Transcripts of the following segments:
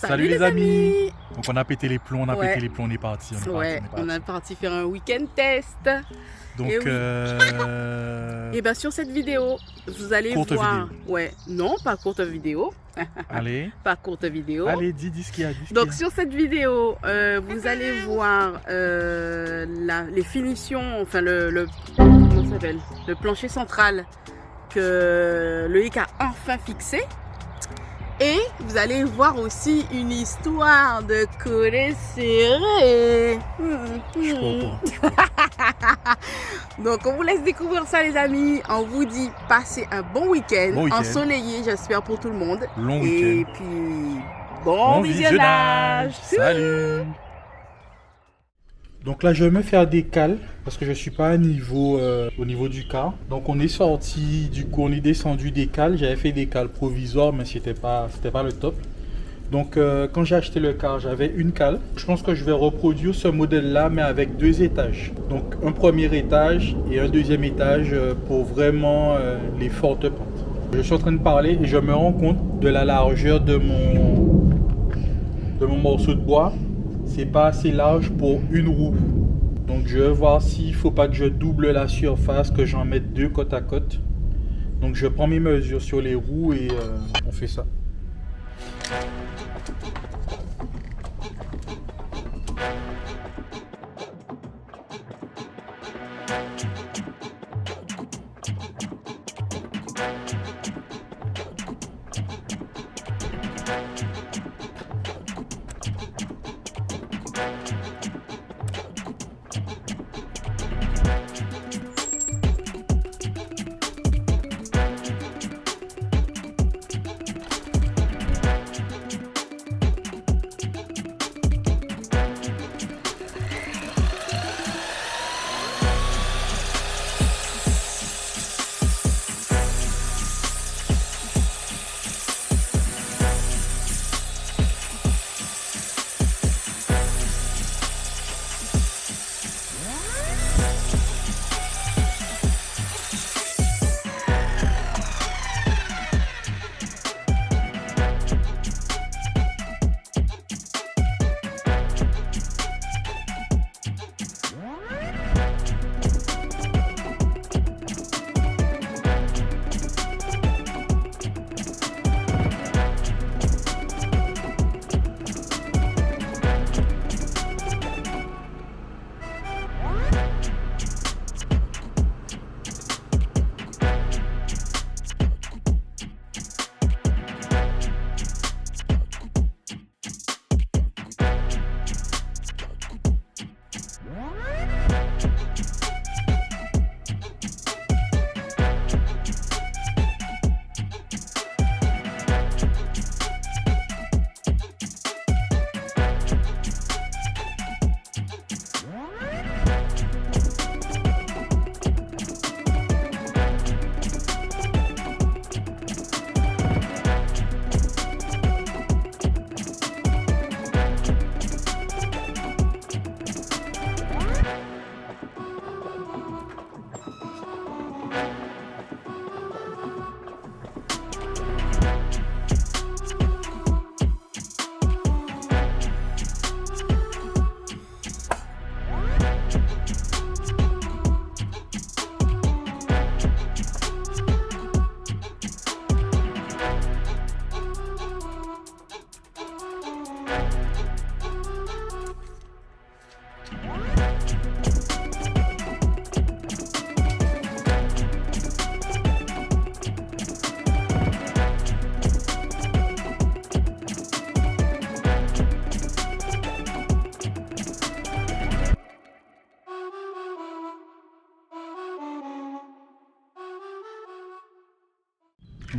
Salut les amis. Donc on a pété les plombs, on est parti. On est parti faire un week-end test. Donc et bien sur cette vidéo, vous allez voir. Non, pas courte vidéo. Allez. Pas courte vidéo. Allez, dis ce qu'il y a. Donc sur cette vidéo, vous allez voir les finitions, enfin comment ça s'appelle, le plancher central que Loïc a enfin fixé. Et vous allez voir aussi une histoire de collet serré. Donc on vous laisse découvrir ça les amis. On vous dit passez un bon week-end. Ensoleillé j'espère pour tout le monde. Long week-end. Et puis bon visionnage. Salut. Donc là je vais me faire des cales parce que je suis pas au niveau du car. Donc on est sorti, du coup on est descendu des cales. J'avais fait des cales provisoires mais c'était pas le top. Donc quand j'ai acheté le car j'avais une cale. Je pense que je vais reproduire ce modèle là mais avec 2 étages. Donc un premier étage et un deuxième étage pour vraiment les fortes pentes. Je suis en train de parler et je me rends compte de la largeur de mon morceau de bois. C'est pas assez large pour une roue. Donc je vais voir s'il faut pas que je double la surface, que j'en mette 2 côte à côte. Donc je prends mes mesures sur les roues et on fait ça.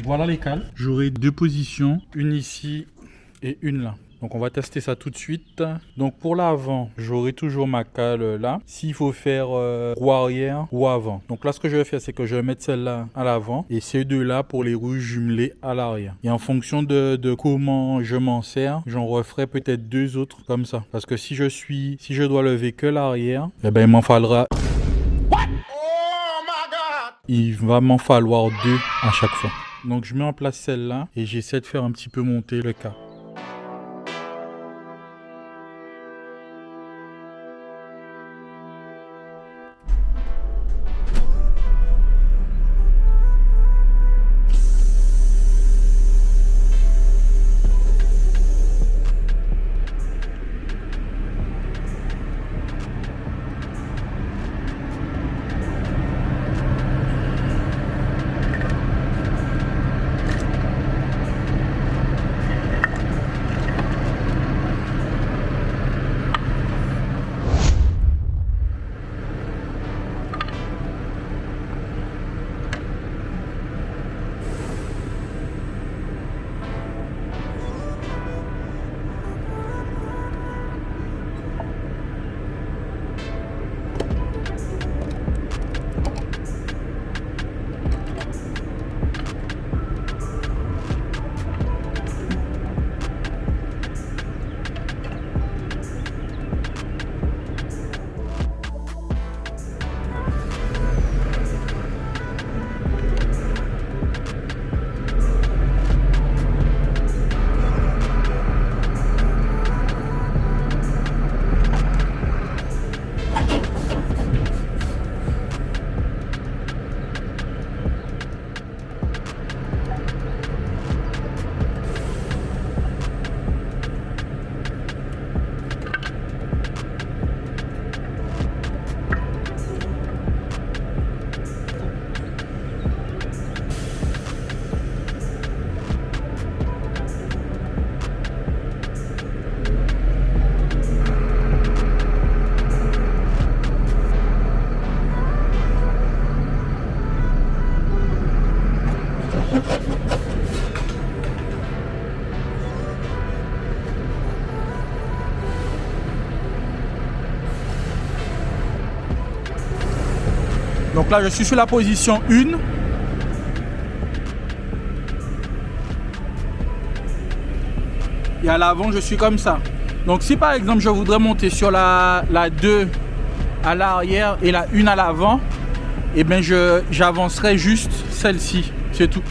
Voilà les cales. J'aurai 2 positions, une ici et une là. Donc on va tester ça tout de suite. Donc pour l'avant, j'aurai toujours ma cale là. S'il faut faire roue arrière ou avant. Donc là ce que je vais faire c'est que je vais mettre celle-là à l'avant et ces deux-là pour les roues jumelées à l'arrière. Et en fonction de comment je m'en sers, j'en referai peut-être 2 autres comme ça. Parce que si je dois lever que l'arrière, eh ben il m'en faudra... Il va m'en falloir 2 à chaque fois. Donc je mets en place celle-là et j'essaie de faire un petit peu monter le cas. Donc là, je suis sur la position 1. Et à l'avant, je suis comme ça. Donc si par exemple, je voudrais monter sur la 2 à l'arrière et la 1 à l'avant, et bien j'avancerai juste celle-ci, c'est tout.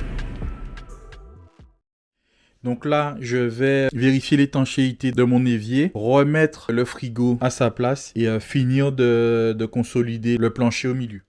Donc là, je vais vérifier l'étanchéité de mon évier, remettre le frigo à sa place et finir de consolider le plancher au milieu.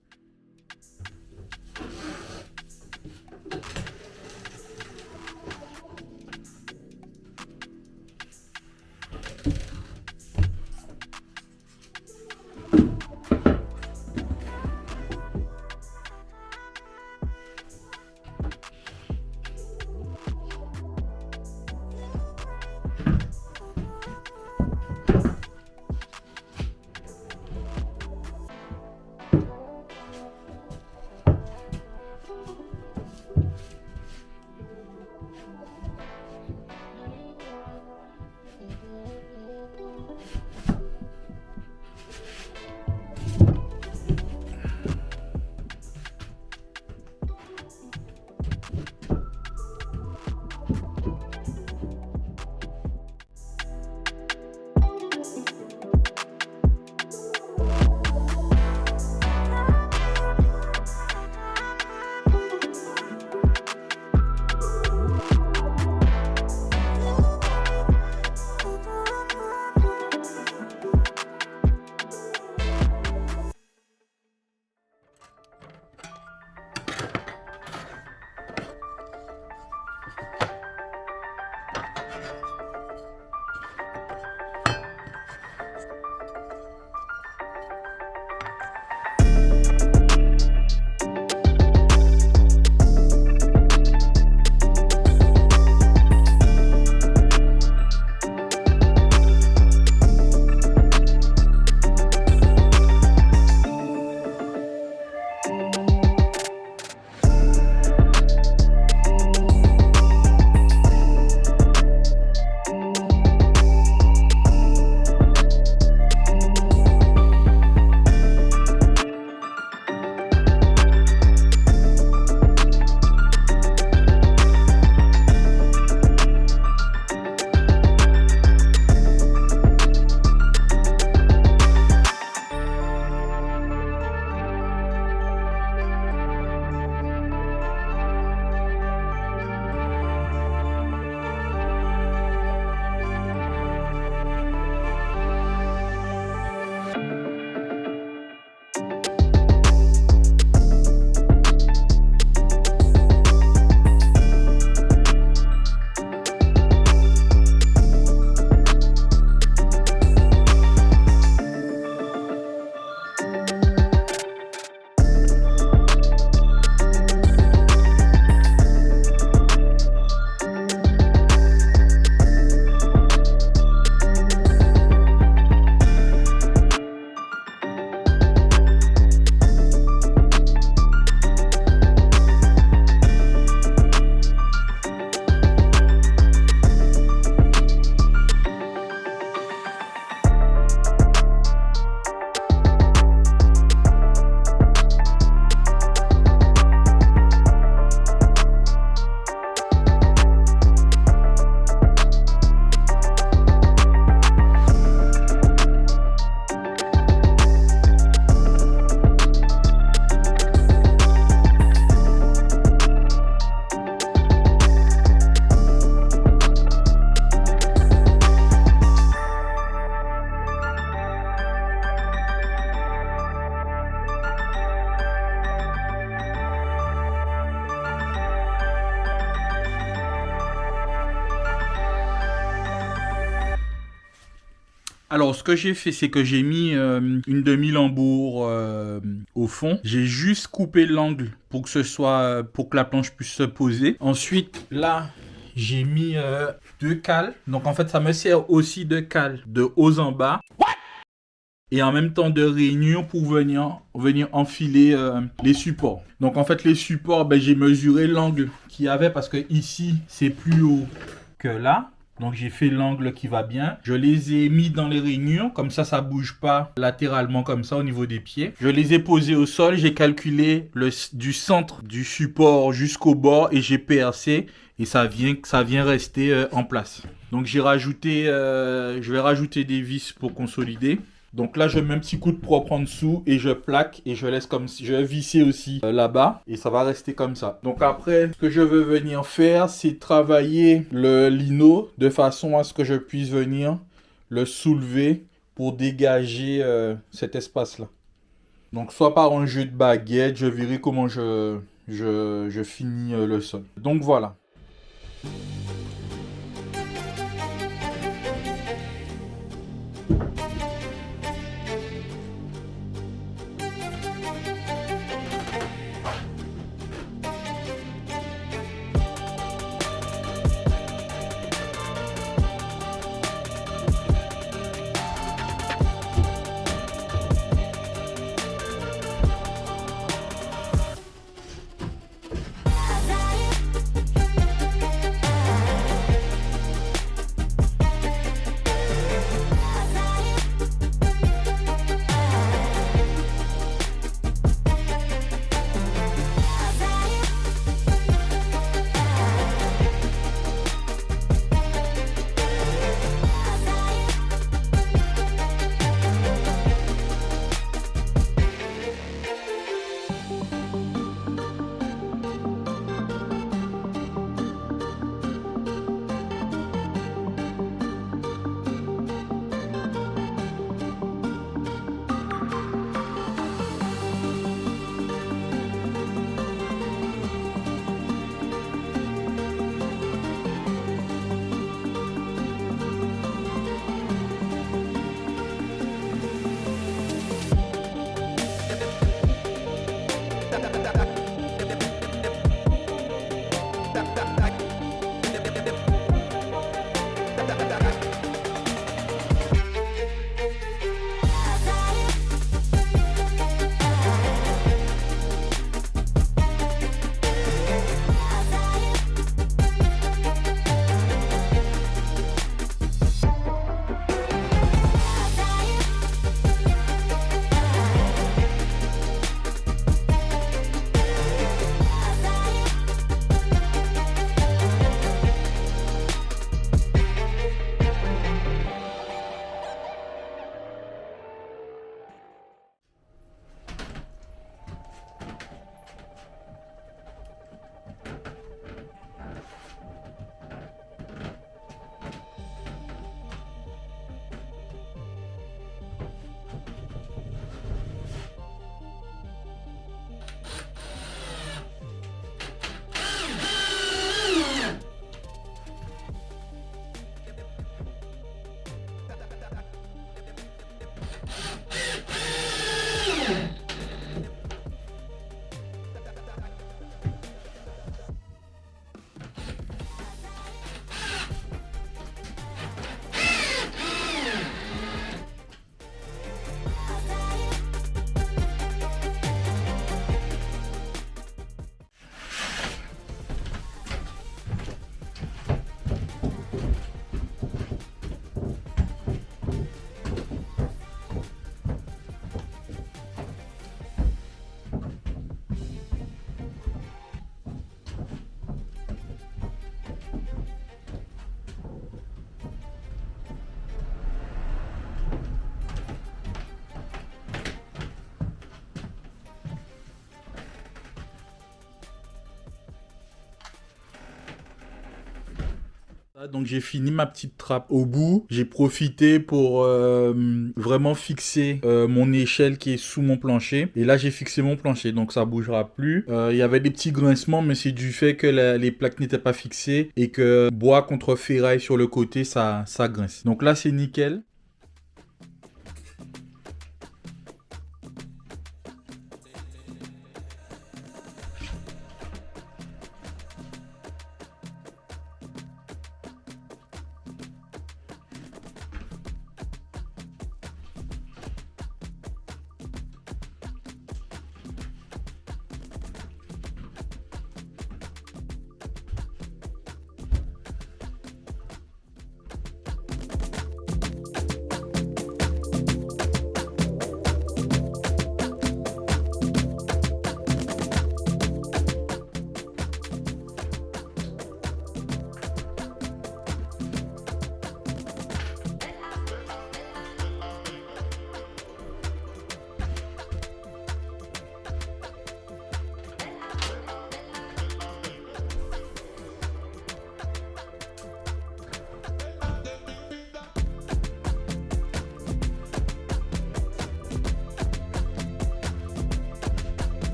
Alors, ce que j'ai fait, c'est que j'ai mis une demi-lambour au fond. J'ai juste coupé l'angle pour que la planche puisse se poser. Ensuite, là, j'ai mis 2 cales. Donc, en fait, ça me sert aussi de cale de haut en bas. Et en même temps de rainure pour venir enfiler les supports. Donc, en fait, les supports, j'ai mesuré l'angle qu'il y avait parce que ici, c'est plus haut que là. Donc j'ai fait l'angle qui va bien. Je les ai mis dans les rainures, comme ça bouge pas latéralement comme ça au niveau des pieds. Je les ai posés au sol, j'ai calculé du centre du support jusqu'au bord et j'ai percé et ça vient rester en place. Donc je vais rajouter des vis pour consolider. Donc là, je mets un petit coup de propre en dessous et je plaque et je laisse comme si je vais visser aussi là-bas et ça va rester comme ça. Donc après, ce que je veux venir faire, c'est travailler le lino de façon à ce que je puisse venir le soulever pour dégager cet espace-là. Donc soit par un jeu de baguette, je verrai comment je finis le sol. Donc voilà. Donc j'ai fini ma petite trappe au bout. J'ai profité pour vraiment fixer mon échelle qui est sous mon plancher. Et là j'ai fixé mon plancher, donc ça bougera plus. Il y avait des petits grincements, mais c'est du fait que les plaques n'étaient pas fixées et que bois contre ferraille sur le côté, ça grince. Donc là c'est nickel.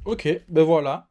Ok, ben voilà.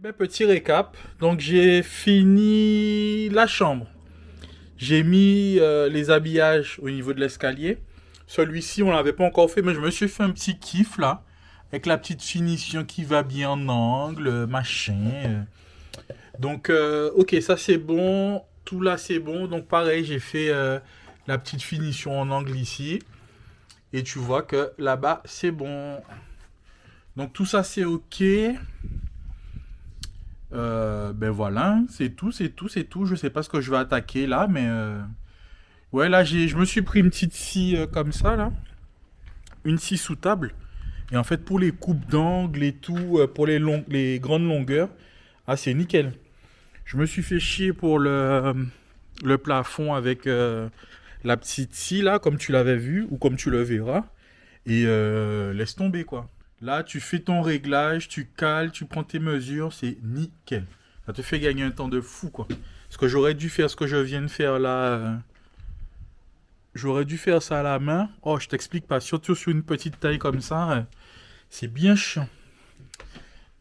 Ben, petit récap. Donc j'ai fini la chambre. J'ai mis les habillages au niveau de l'escalier. Celui-ci, on l'avait pas encore fait, mais je me suis fait un petit kiff là. Avec la petite finition qui va bien en angle, machin. Donc, ok, ça c'est bon. Tout là c'est bon. Donc pareil, j'ai fait la petite finition en angle ici. Et tu vois que là-bas, c'est bon. Donc tout ça c'est ok. Ben voilà, c'est tout, c'est tout, c'est tout. Je sais pas ce que je vais attaquer là, mais ouais, là je me suis pris une petite scie comme ça là, une scie sous table. Et en fait, pour les coupes d'angle et tout, pour les grandes longueurs, ah c'est nickel. Je me suis fait chier pour le plafond avec la petite scie là, comme tu l'avais vu ou comme tu le verras. Et laisse tomber quoi. Là, tu fais ton réglage, tu cales, tu prends tes mesures, c'est nickel. Ça te fait gagner un temps de fou, quoi. Parce que j'aurais dû faire ce que je viens de faire là. J'aurais dû faire ça à la main. Oh, je t'explique pas. Surtout sur une petite taille comme ça, c'est bien chiant.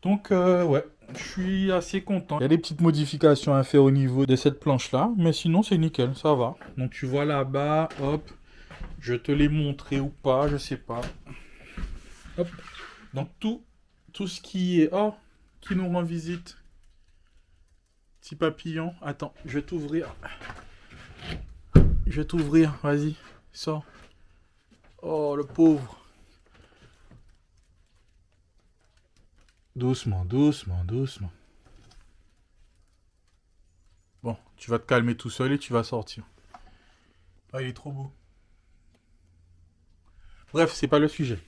Donc, ouais, je suis assez content. Il y a des petites modifications à faire au niveau de cette planche-là. Mais sinon, c'est nickel, ça va. Donc, tu vois là-bas, hop. Je te l'ai montré ou pas, je sais pas. Hop. Donc tout ce qui est... Oh, qui nous rend visite. Petit papillon. Attends, je vais t'ouvrir. Je vais t'ouvrir, vas-y, sors. Oh, le pauvre. Doucement, doucement, doucement. Bon, tu vas te calmer tout seul et tu vas sortir. Ah, il est trop beau. Bref, c'est pas le sujet.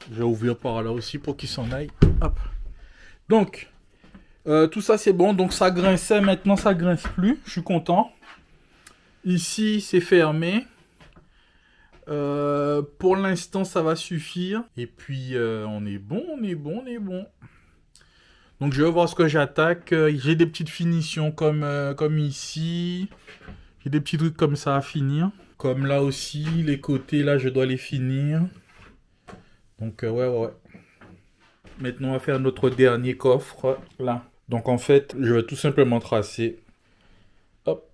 Je vais ouvrir par là aussi pour qu'il s'en aille. Hop. Donc, tout ça c'est bon. Donc ça grinçait, maintenant ça grince plus. Je suis content. Ici c'est fermé. Pour l'instant ça va suffire. Et puis on est bon, on est bon, on est bon. Donc je vais voir ce que j'attaque. J'ai des petites finitions comme ici. J'ai des petits trucs comme ça à finir. Comme là aussi, les côtés là je dois les finir. Donc ouais. Maintenant on va faire notre dernier coffre là. Donc en fait je vais tout simplement tracer. Hop.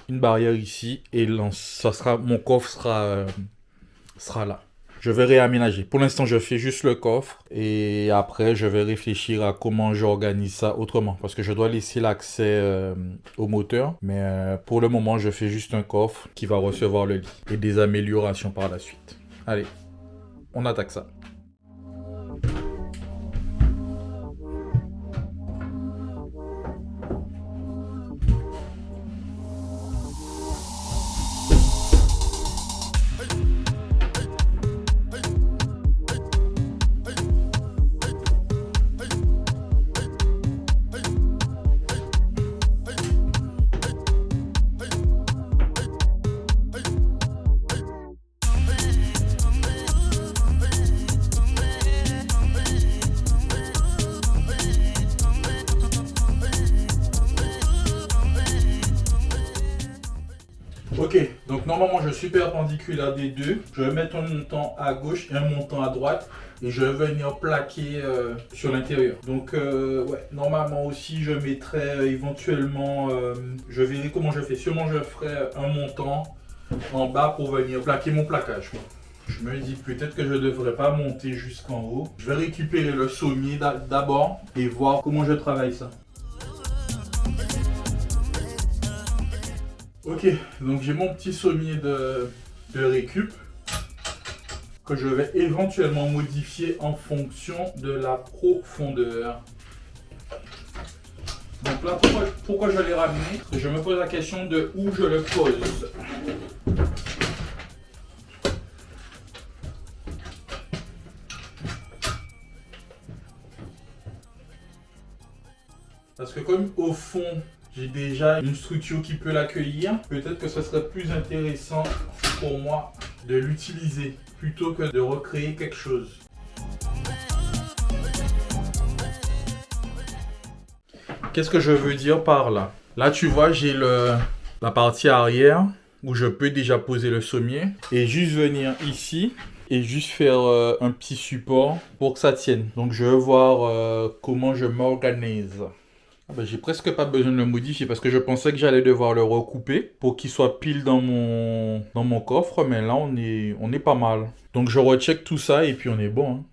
une barrière ici et mon coffre sera là. Je vais réaménager. Pour l'instant, je fais juste le coffre et après, je vais réfléchir à comment j'organise ça autrement parce que je dois laisser l'accès au moteur. Mais pour le moment, je fais juste un coffre qui va recevoir le lit et des améliorations par la suite. Allez, on attaque ça. Ok, donc normalement je suis perpendiculaire des deux. Je vais mettre un montant à gauche et un montant à droite et je vais venir plaquer sur l'intérieur. Donc ouais, normalement aussi je mettrai éventuellement, je verrai comment je fais. Sûrement je ferai un montant en bas pour venir plaquer mon plaquage, quoi. Je me dis peut-être que je ne devrais pas monter jusqu'en haut. Je vais récupérer le sommier d'abord et voir comment je travaille ça. Ok, donc j'ai mon petit sommier de récup que je vais éventuellement modifier en fonction de la profondeur. Donc là, pourquoi je l'ai ramené? Parce que je me pose la question de où je le pose. Parce que comme au fond, j'ai déjà une structure qui peut l'accueillir, peut-être que ce serait plus intéressant pour moi de l'utiliser plutôt que de recréer quelque chose. Qu'est-ce que je veux dire par là? Là, tu vois, j'ai la partie arrière où je peux déjà poser le sommier et juste venir ici et juste faire un petit support pour que ça tienne. Donc, je vais voir comment je m'organise. Ah ben, j'ai presque pas besoin de le modifier parce que je pensais que j'allais devoir le recouper pour qu'il soit pile dans mon coffre, mais là on est pas mal. Donc je recheck tout ça et puis on est bon, hein.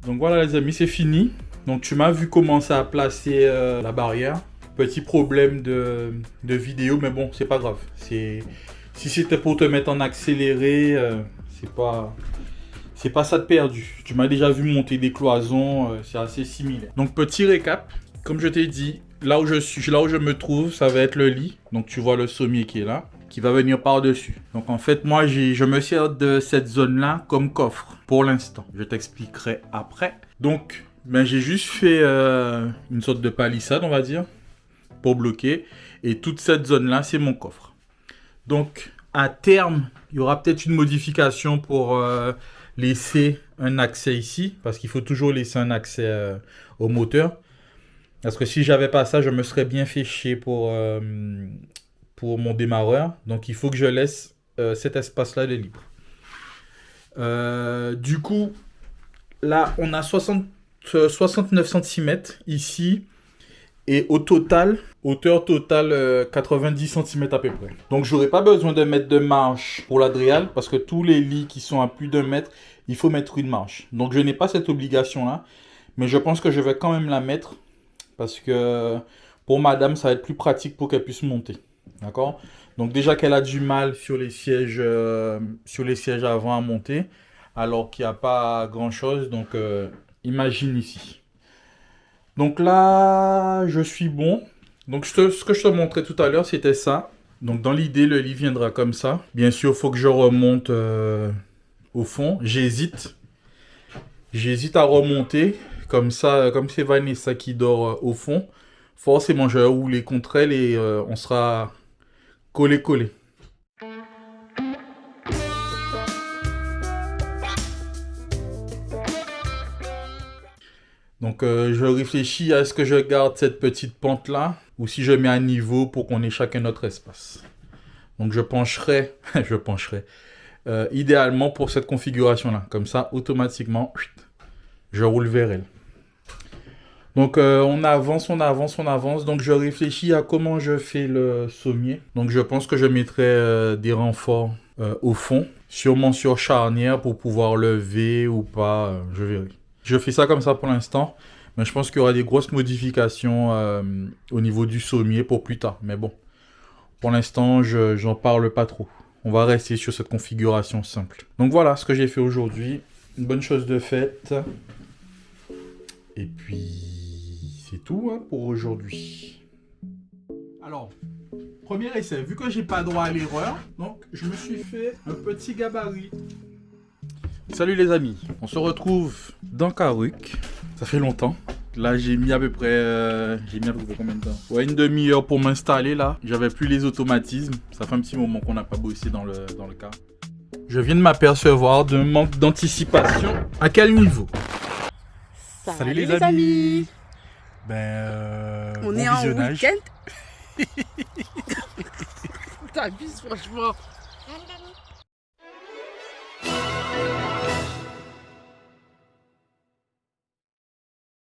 Donc voilà les amis, c'est fini. Donc tu m'as vu commencer à placer la barrière. Petit problème de vidéo, mais bon, c'est pas grave. Si c'était pour te mettre en accéléré, c'est pas ça de perdu. Tu m'as déjà vu monter des cloisons, c'est assez similaire. Donc petit récap, comme je t'ai dit, là où je me trouve, ça va être le lit. Donc tu vois le sommier qui est là, qui va venir par-dessus. Donc en fait, moi, je me sers de cette zone-là comme coffre pour l'instant. Je t'expliquerai après. Donc, ben, j'ai juste fait une sorte de palissade, on va dire, pour bloquer. Et toute cette zone-là, c'est mon coffre. Donc, à terme, il y aura peut-être une modification pour laisser un accès ici, parce qu'il faut toujours laisser un accès au moteur. Parce que si j'avais pas ça, je me serais bien fait chier pour mon démarreur. Donc, il faut que je laisse cet espace-là de libre. Du coup, là, on a 69 cm ici. Et au total, hauteur totale 90 cm à peu près. Donc, j'aurais pas besoin de mettre de marche pour l'Adréal. Parce que tous les lits qui sont à plus d'un mètre, il faut mettre une marche. Donc, je n'ai pas cette obligation-là. Mais je pense que je vais quand même la mettre. Parce que pour madame, ça va être plus pratique pour qu'elle puisse monter. D'accord? Donc déjà qu'elle a du mal sur les sièges avant à monter, alors qu'il n'y a pas grand-chose. Donc imagine ici. Donc là, je suis bon. Donc ce que je te montrais tout à l'heure, c'était ça. Donc dans l'idée, le lit viendra comme ça. Bien sûr, il faut que je remonte au fond. J'hésite à remonter. Comme ça, comme c'est Vanessa qui dort au fond, forcément je vais rouler contre elle et on sera collé. Donc je réfléchis à ce que je garde cette petite pente là ou si je mets à niveau pour qu'on ait chacun notre espace. Donc je pencherai idéalement pour cette configuration là. Comme ça, automatiquement, je roule vers elle. Donc on avance. Donc je réfléchis à comment je fais le sommier. Donc je pense que je mettrai des renforts au fond. Sûrement sur charnière pour pouvoir lever ou pas. Je verrai. Je fais ça comme ça pour l'instant. Mais je pense qu'il y aura des grosses modifications au niveau du sommier pour plus tard. Mais bon, pour l'instant, j'en parle pas trop. On va rester sur cette configuration simple. Donc voilà ce que j'ai fait aujourd'hui. Une bonne chose de faite. Et puis... c'est tout hein, pour aujourd'hui. Alors, premier essai, vu que j'ai pas droit à l'erreur, donc je me suis fait un petit gabarit. Salut les amis, on se retrouve dans Karuc. Ça fait longtemps. Là, j'ai mis à peu près combien de temps? Ouais, une demi-heure pour m'installer là. J'avais plus les automatismes. Ça fait un petit moment qu'on n'a pas bossé dans le cas. Je viens de m'apercevoir d'un manque d'anticipation. À quel niveau? Salut les amis. On est en week-end. T'abuses franchement.